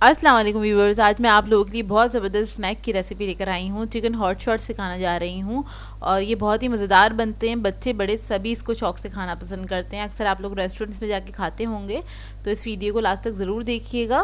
अस्सलाम वालेकुम व्यूवर्स, आज मैं आप लोगों के लिए बहुत ज़बरदस्त स्नैक की रेसिपी लेकर आई हूँ। चिकन हॉट शॉट सिखाना जा रही हूँ और ये बहुत ही मज़ेदार बनते हैं। बच्चे बड़े सभी इसको शौक़ से खाना पसंद करते हैं। अक्सर आप लोग रेस्टोरेंट्स में जाके खाते होंगे, तो इस वीडियो को लास्ट तक ज़रूर देखिएगा।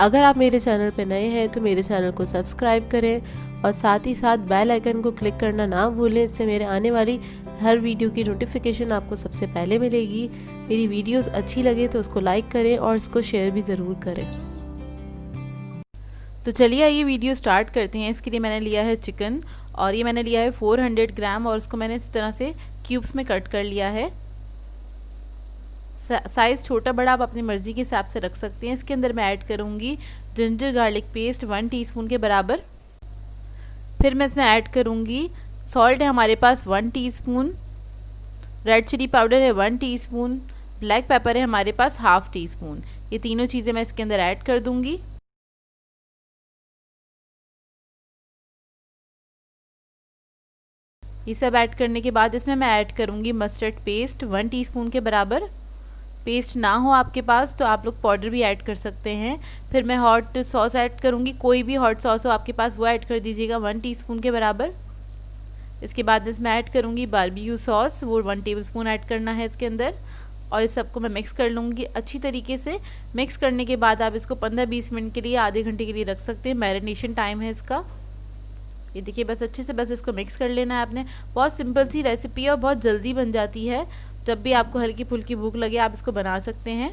अगर आप मेरे चैनल पर नए हैं तो मेरे चैनल को सब्सक्राइब करें और साथ ही साथ बेल आइकन को क्लिक करना ना भूलें। इससे मेरे आने वाली हर वीडियो की नोटिफिकेशन आपको सबसे पहले मिलेगी। मेरी वीडियोस अच्छी लगे तो उसको लाइक करें और इसको शेयर भी ज़रूर करें। तो चलिए ये वीडियो स्टार्ट करते हैं। इसके लिए मैंने लिया है चिकन और ये मैंने लिया है 400 ग्राम और उसको मैंने इस तरह से क्यूब्स में कट कर लिया है। साइज़ छोटा बड़ा आप अपनी मर्ज़ी के हिसाब से रख सकते हैं। इसके अंदर मैं ऐड करूँगी जिंजर गार्लिक पेस्ट 1 टीस्पून के बराबर। फिर मैं इसमें ऐड करूँगी सॉल्ट है हमारे पास 1 टीस्पून, रेड चिली पाउडर है 1 टीस्पून, ब्लैक पेपर है हमारे पास हाफ़ टी स्पून। ये तीनों चीज़ें मैं इसके अंदर ऐड कर दूँगी। ये सब ऐड करने के बाद इसमें मैं ऐड करूँगी मस्टर्ड पेस्ट 1 टीस्पून के बराबर। पेस्ट ना हो आपके पास तो आप लोग पाउडर भी ऐड कर सकते हैं। फिर मैं हॉट सॉस ऐड करूँगी, कोई भी हॉट सॉस हो आपके पास वो ऐड कर दीजिएगा 1 टीस्पून के बराबर। इसके बाद इसमें ऐड करूँगी बारबेक्यू सॉस, वो 1 टेबलस्पून ऐड करना है इसके अंदर और इस सबको मैं मिक्स कर लूँगी अच्छी तरीके से। मिक्स करने के बाद आप इसको 15-20 मिनट के लिए, आधे घंटे के लिए रख सकते हैं। मैरिनेशन टाइम है इसका। ये देखिए बस अच्छे से बस इसको मिक्स कर लेना है आपने। बहुत सिंपल सी रेसिपी है और बहुत जल्दी बन जाती है। जब भी आपको हल्की फुल्की भूख लगे आप इसको बना सकते हैं।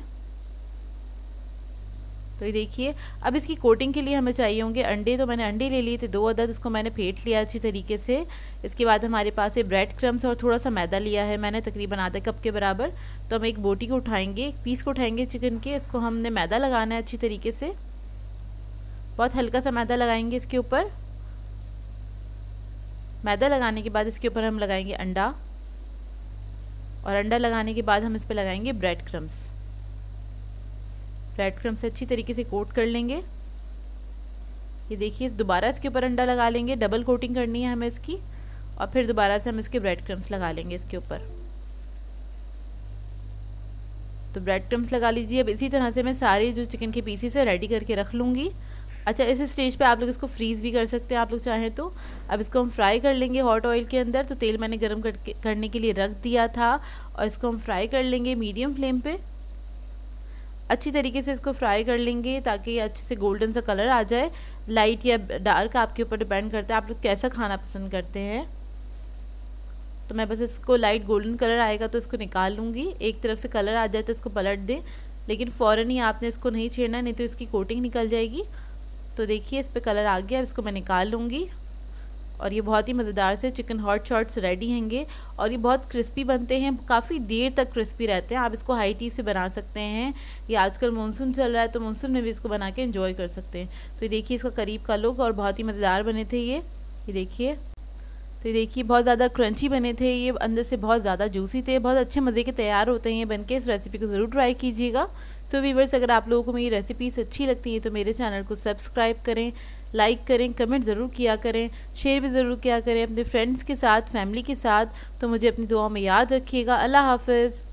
तो ये देखिए अब इसकी कोटिंग के लिए हमें चाहिए होंगे अंडे। तो मैंने अंडे ले लिए थे 2 अदद, इसको मैंने फेंट लिया अच्छी तरीके से। इसके बाद हमारे पास ये ब्रेड क्रम्स और थोड़ा सा मैदा लिया है मैंने, तकरीबन आधा कप के बराबर। तो हम एक बोटी को उठाएंगे, एक पीस को उठाएंगे चिकन के, इसको हमने मैदा लगाना है अच्छी तरीके से। बहुत हल्का सा मैदा लगाएंगे इसके ऊपर। मैदा लगाने के बाद इसके ऊपर हम लगाएंगे अंडा और अंडा लगाने के बाद हम इस पर लगाएंगे ब्रेड क्रम्स। ब्रेड क्रम्स से अच्छी तरीके से कोट कर लेंगे। ये देखिए दोबारा इसके ऊपर अंडा लगा लेंगे, डबल कोटिंग करनी है हमें इसकी और फिर दोबारा से हम इसके ब्रेड क्रम्स लगा लेंगे इसके ऊपर। तो ब्रेड क्रम्स लगा लीजिए। अब इसी तरह से मैं सारे जो चिकन के पीसेस है रेडी करके रख लूँगी। अच्छा, इस स्टेज पे आप लोग इसको फ्रीज़ भी कर सकते हैं आप लोग चाहें तो। अब इसको हम फ्राई कर लेंगे हॉट ऑयल के अंदर। तो तेल मैंने गर्म करने के लिए रख दिया था और इसको हम फ्राई कर लेंगे मीडियम फ्लेम पे। अच्छी तरीके से इसको फ्राई कर लेंगे ताकि ये अच्छे से गोल्डन सा कलर आ जाए। लाइट या डार्क आपके ऊपर डिपेंड करता है आप लोग कैसा खाना पसंद करते हैं। तो मैं बस इसको लाइट गोल्डन कलर आएगा तो इसको निकाल लूँगी। एक तरफ से कलर आ जाए तो इसको पलट दें, लेकिन फ़ौरन ही आपने इसको नहीं छेड़ना, नहीं तो इसकी कोटिंग निकल जाएगी। तो देखिए इस पर कलर आ गया, इसको मैं निकाल लूँगी। और ये बहुत ही मज़ेदार से चिकन हॉट शॉट्स रेडी होंगे और ये बहुत क्रिस्पी बनते हैं, काफ़ी देर तक क्रिस्पी रहते हैं। आप इसको हाई टीज़ पे बना सकते हैं। ये आजकल मानसून चल रहा है तो मानसून में भी इसको बना के एंजॉय कर सकते हैं। तो ये देखिए इसका करीब का लुक और बहुत ही मज़ेदार बने थे ये देखिए। तो ये देखिए बहुत ज़्यादा क्रंची बने थे, ये अंदर से बहुत ज़्यादा जूसी थे, बहुत अच्छे मज़े के तैयार होते हैं ये बनके। इस रेसिपी को ज़रूर ट्राई कीजिएगा। सो व्यूअर्स, अगर आप लोगों को मेरी रेसिपीज़ अच्छी लगती है तो मेरे चैनल को सब्सक्राइब करें, लाइक करें, कमेंट ज़रूर किया करें, शेयर भी ज़रूर किया करें अपने फ्रेंड्स के साथ, फैमिली के साथ। तो मुझे अपनी दुआओं में याद रखिएगा। अल्लाह हाफ़िज़।